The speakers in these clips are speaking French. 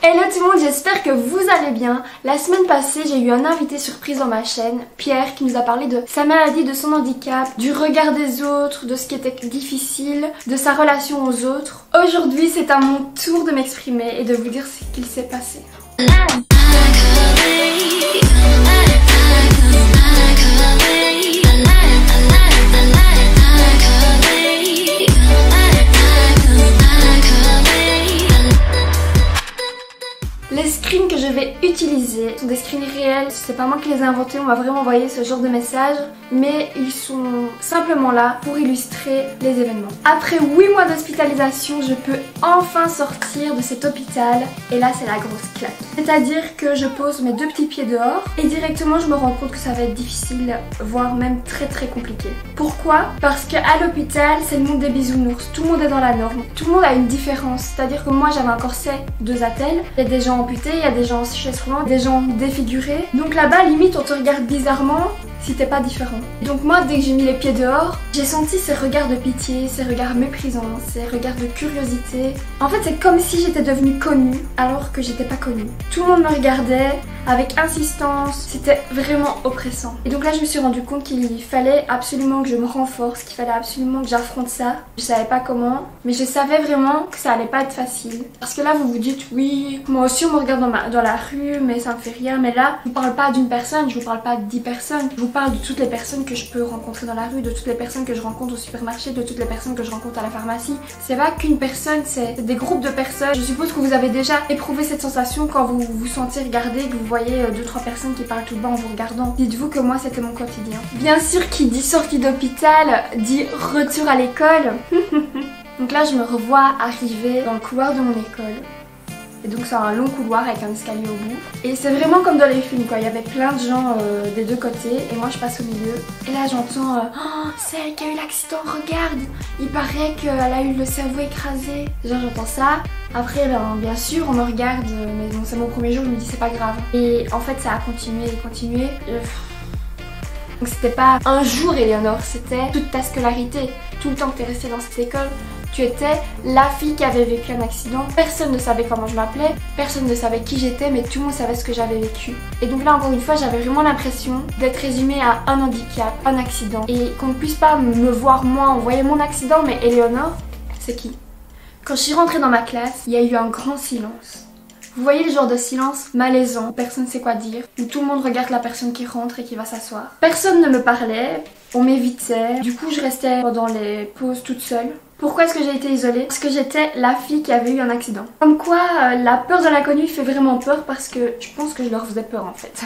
Hello tout le monde, j'espère que vous allez bien. La semaine passée, j'ai eu un invité surprise dans ma chaîne, Pierre, qui nous a parlé de sa maladie, de son handicap, du regard des autres, de ce qui était difficile, de sa relation aux autres. Aujourd'hui, c'est à mon tour de m'exprimer et de vous dire ce qu'il s'est passé. Les screens que je vais utiliser sont des screens réels, c'est pas moi qui les ai inventés, on m'a vraiment envoyé ce genre de messages, mais ils sont simplement là pour illustrer les événements. Après 8 mois d'hospitalisation, je peux enfin sortir de cet hôpital et là c'est la grosse claque. C'est-à-dire que je pose mes deux petits pieds dehors et directement je me rends compte que ça va être difficile, voire même très compliqué. Pourquoi? Parce qu'à l'hôpital c'est le monde des bisounours, tout le monde est dans la norme, tout le monde a une différence, c'est-à-dire que moi j'avais un corset, 2 attelles, il y a des gens amputés, il y a des gens en chaise roulante, des gens défigurés. Donc là-bas, limite, on te regarde bizarrement si t'es pas différent. Donc moi, dès que j'ai mis les pieds dehors, j'ai senti ces regards de pitié, ces regards méprisants, ces regards de curiosité. En fait, c'est comme si j'étais devenue connue alors que j'étais pas connue. Tout le monde me regardait avec insistance, c'était vraiment oppressant. Et donc là, je me suis rendu compte qu'il fallait absolument que je me renforce, qu'il fallait absolument que j'affronte ça. Je savais pas comment, mais je savais vraiment que ça allait pas être facile. Parce que là, vous vous dites, oui, moi aussi on me regarde dans la rue, mais ça me fait rien. Mais là, je vous parle pas d'une personne, je vous parle pas de 10 personnes. Je vous parle de toutes les personnes que je peux rencontrer dans la rue, de toutes les personnes que je rencontre au supermarché, de toutes les personnes que je rencontre à la pharmacie. C'est pas qu'une personne, c'est des groupes de personnes. Je suppose que vous avez déjà éprouvé cette sensation quand vous vous sentez regardé, que vous voyez 2-3 personnes qui parlent tout bas en vous regardant. Dites-vous que moi c'était mon quotidien. Bien sûr, qui dit sortie d'hôpital dit retour à l'école. Donc là je me revois arriver dans le couloir de mon école. Et donc c'est un long couloir avec un escalier au bout. Et c'est vraiment comme dans les films quoi, il y avait plein de gens des deux côtés et moi je passe au milieu. Et là j'entends oh, c'est elle qui a eu l'accident, regarde, il paraît qu'elle a eu le cerveau écrasé. Genre j'entends ça. Après bien sûr on me regarde, mais bon c'est mon premier jour, je me dis c'est pas grave. Et en fait ça a continué et continué. Donc c'était pas un jour Éléonore, c'était toute ta scolarité, tout le temps que t'es restée dans cette école. Tu étais la fille qui avait vécu un accident. Personne ne savait comment je m'appelais, personne ne savait qui j'étais, mais tout le monde savait ce que j'avais vécu. Et donc là encore une fois j'avais vraiment l'impression d'être résumée à un handicap, un accident. Et qu'on ne puisse pas me voir moi, on voyait mon accident, mais Éléonore, c'est qui? Quand je suis rentrée dans ma classe, il y a eu un grand silence. Vous voyez le genre de silence malaisant, personne ne sait quoi dire, où tout le monde regarde la personne qui rentre et qui va s'asseoir. Personne ne me parlait, on m'évitait, du coup je restais pendant les pauses toute seule. Pourquoi est-ce que j'ai été isolée? Parce que j'étais la fille qui avait eu un accident. Comme quoi, la peur de l'inconnu fait vraiment peur parce que je pense que je leur faisais peur en fait.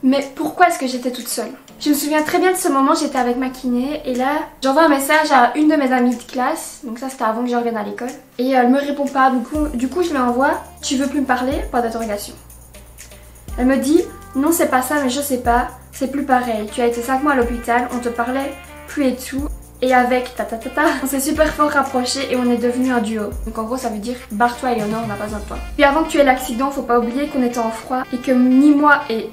Mais pourquoi est-ce que j'étais toute seule? Je me souviens très bien de ce moment, j'étais avec ma kiné et là j'envoie un message à une de mes amies de classe, donc ça c'était avant que je revienne à l'école, et elle me répond pas, du coup je lui envoie « Tu veux plus me parler ?» Point d'interrogation. Elle me dit « Non c'est pas ça mais je sais pas, c'est plus pareil, tu as été 5 mois à l'hôpital, on te parlait plus et tout. » Et avec on s'est super fort rapprochés et on est devenu un duo. Donc en gros ça veut dire barre-toi Éléonore, on n'a pas besoin de toi. Puis avant que tu aies l'accident, faut pas oublier qu'on était en froid et que ni moi et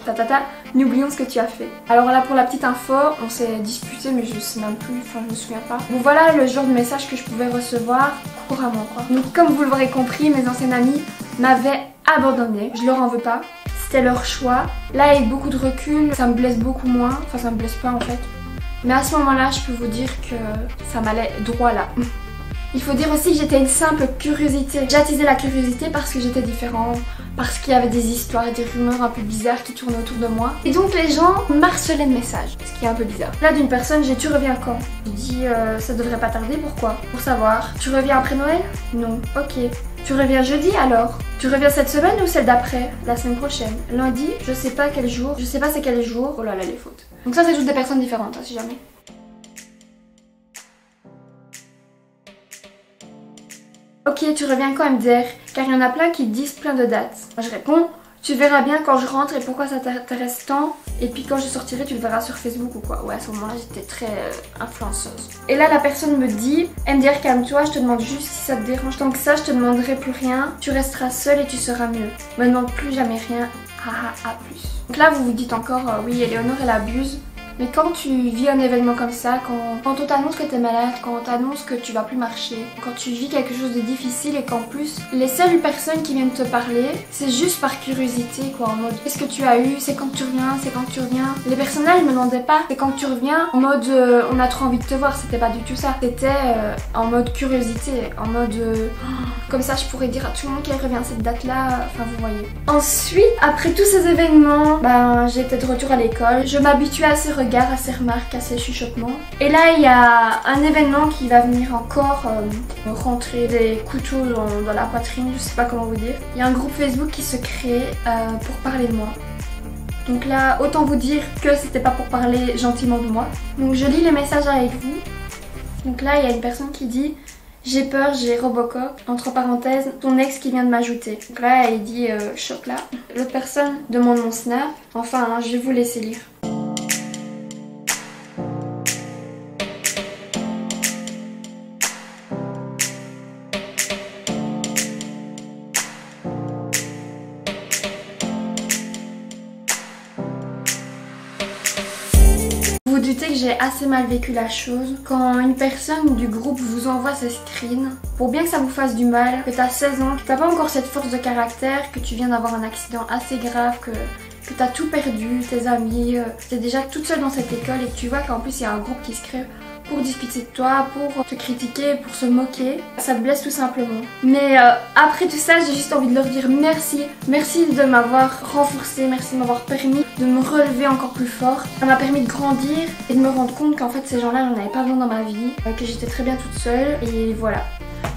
n'oublions ce que tu as fait. Alors là pour la petite info, on s'est disputé mais je sais même plus, enfin je me souviens pas. Donc voilà le genre de message que je pouvais recevoir couramment quoi. Donc comme vous l'aurez compris, mes anciennes amies m'avaient abandonnée, je leur en veux pas. C'était leur choix. Là avec beaucoup de recul, ça me blesse beaucoup moins, enfin ça me blesse pas en fait. Mais à ce moment-là, je peux vous dire que ça m'allait droit là. Il faut dire aussi que j'étais une simple curiosité. J'attisais la curiosité parce que j'étais différente, parce qu'il y avait des histoires et des rumeurs un peu bizarres qui tournaient autour de moi. Et donc les gens m'harcelaient de messages, ce qui est un peu bizarre. Là d'une personne, j'ai tu reviens quand? Je dis ça devrait pas tarder, pourquoi? Pour savoir. Tu reviens après Noël? Non, ok. Tu reviens jeudi alors? Tu reviens cette semaine ou celle d'après? La semaine prochaine? Lundi? Je sais pas quel jour, je sais pas c'est quel jour. Oh là là les fautes. Donc ça c'est toutes des personnes différentes hein, si jamais. Ok, tu reviens quand MDR? Car il y en a plein qui disent plein de dates. Moi je réponds, tu verras bien quand je rentre et pourquoi ça t'intéresse tant. Et puis quand je sortirai, tu le verras sur Facebook ou quoi. Ouais, à ce moment-là, j'étais très influenceuse. Et là, la personne me dit, MDR, calme-toi, je te demande juste si ça te dérange. Tant que ça, je te demanderai plus rien. Tu resteras seule et tu seras mieux. Me demande plus jamais rien. Haha, à plus. Donc là, vous vous dites encore, oui, Éléonore, elle abuse. Mais quand tu vis un événement comme ça, quand on t'annonce que t'es malade, quand on t'annonce que tu vas plus marcher, quand tu vis quelque chose de difficile et qu'en plus les seules personnes qui viennent te parler, c'est juste par curiosité quoi, en mode qu'est-ce que tu as eu, c'est quand tu reviens, c'est quand tu reviens. Les personnes là, elles me demandaient pas c'est quand tu reviens, en mode on a trop envie de te voir, c'était pas du tout ça. C'était en mode curiosité, en mode comme ça je pourrais dire à tout le monde qu'elle revient cette date là, enfin vous voyez. Ensuite, après tous ces événements, ben j'étais de retour à l'école, je m'habituais à ces regards, à ces remarques, à ces chuchotements. Et là il y a un événement qui va venir encore rentrer des couteaux dans la poitrine, je sais pas comment vous dire. Il y a un groupe Facebook qui se crée pour parler de moi. Donc là, autant vous dire que c'était pas pour parler gentiment de moi. Donc je lis les messages avec vous. Donc là, il y a une personne qui dit « J'ai peur, j'ai Robocop », entre parenthèses, ton ex qui vient de m'ajouter. Donc là, il dit « Choc là ». L'autre personne demande mon snap. Enfin, hein, je vais vous laisser lire. Vous doutez que j'ai assez mal vécu la chose. Quand une personne du groupe vous envoie ses screens, pour bien que ça vous fasse du mal, que t'as 16 ans, que t'as pas encore cette force de caractère, que tu viens d'avoir un accident assez grave, que t'as tout perdu, tes amis, t'es déjà toute seule dans cette école et que tu vois qu'en plus il y a un groupe qui se crée pour discuter de toi, pour te critiquer, pour se moquer, ça te blesse tout simplement. Mais après tout ça, j'ai juste envie de leur dire merci. Merci de m'avoir renforcée, merci de m'avoir permis de me relever encore plus fort. Ça m'a permis de grandir et de me rendre compte qu'en fait ces gens-là, j'en avais pas besoin dans ma vie, que j'étais très bien toute seule et voilà.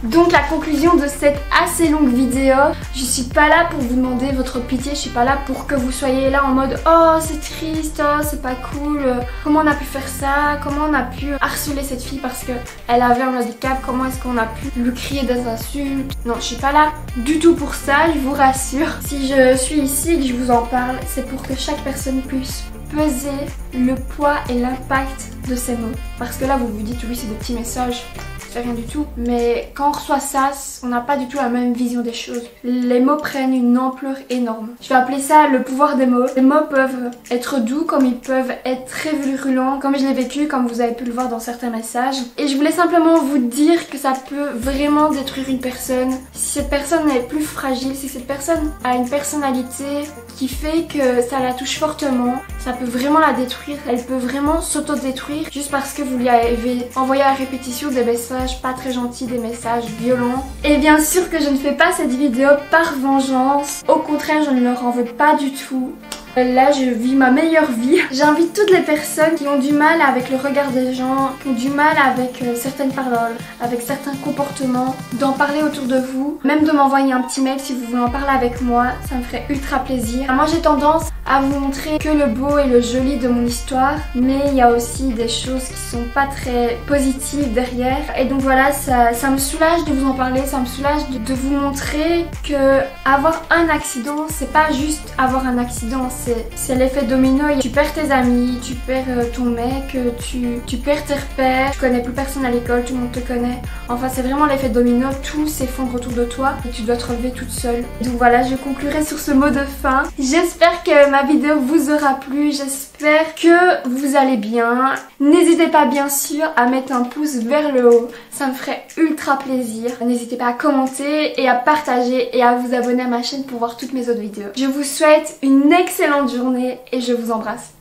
Donc la conclusion de cette assez longue vidéo, je suis pas là pour vous demander votre pitié, je suis pas là pour que vous soyez là en mode oh c'est triste, oh c'est pas cool, comment on a pu faire ça, comment on a pu harceler cette fille parce qu'elle avait un handicap, comment est-ce qu'on a pu lui crier des insultes. Non, je suis pas là du tout pour ça, je vous rassure. Si je suis ici et que je vous en parle, c'est pour que chaque personne puisse peser le poids et l'impact de ces mots. Parce que là vous vous dites oui c'est des petits messages, c'est rien du tout. Mais quand on reçoit ça, on n'a pas du tout la même vision des choses. Les mots prennent une ampleur énorme. Je vais appeler ça le pouvoir des mots. Les mots peuvent être doux comme ils peuvent être très virulents, comme je l'ai vécu, comme vous avez pu le voir dans certains messages. Et je voulais simplement vous dire que ça peut vraiment détruire une personne. Si cette personne est plus fragile, si cette personne a une personnalité qui fait que ça la touche fortement, ça peut vraiment la détruire. Elle peut vraiment s'auto-détruire juste parce que vous lui avez envoyé à répétition des messages pas très gentils, des messages violents. Et bien sûr que je ne fais pas cette vidéo par vengeance. Au contraire, je ne leur en veux pas du tout. Là, je vis ma meilleure vie. J'invite toutes les personnes qui ont du mal avec le regard des gens, qui ont du mal avec certaines paroles, avec certains comportements, d'en parler autour de vous. Même de m'envoyer un petit mail si vous voulez en parler avec moi, ça me ferait ultra plaisir. Moi, j'ai tendance à vous montrer que le beau et le joli de mon histoire, mais il y a aussi des choses qui sont pas très positives derrière. Et donc voilà, ça me soulage de vous en parler, ça me soulage de vous montrer que avoir un accident, c'est pas juste avoir un accident, c'est l'effet domino. Tu perds tes amis, tu perds ton mec, tu perds tes repères, tu connais plus personne à l'école, tout le monde te connaît. Enfin, c'est vraiment l'effet domino, tout s'effondre autour de toi et tu dois te relever toute seule. Donc voilà, je conclurai sur ce mot de fin. J'espère que ma vidéo vous aura plu, j'espère que vous allez bien. N'hésitez pas bien sûr à mettre un pouce vers le haut, ça me ferait ultra plaisir. N'hésitez pas à commenter et à partager et à vous abonner à ma chaîne pour voir toutes mes autres vidéos. Je vous souhaite une excellente journée et je vous embrasse.